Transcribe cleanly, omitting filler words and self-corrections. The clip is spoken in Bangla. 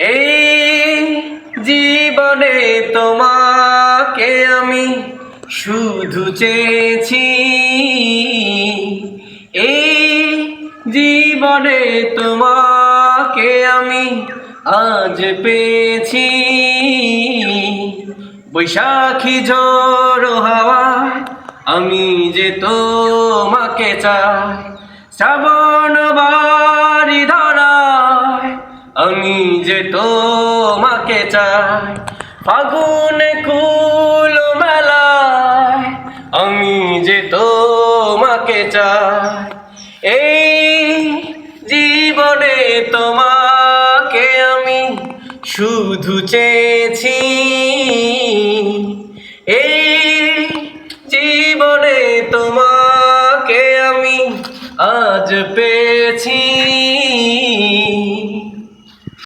এই জীবনে তোমাকে আমি শুধু চেয়েছি, এই জীবনে তোমাকে আমি আজ পেয়েছি। বৈশাখী ঝড়ো হাওয়ায় আমি যে তোমাকে চাই, শ্রাবণ বারি ধরায় আমি যে তোমাকে চাই, ফাগুনে কুল মেলায় আমি যে তোমাকে চাই। এই জীবনে তোমাকে আমি শুধু চেয়েছি।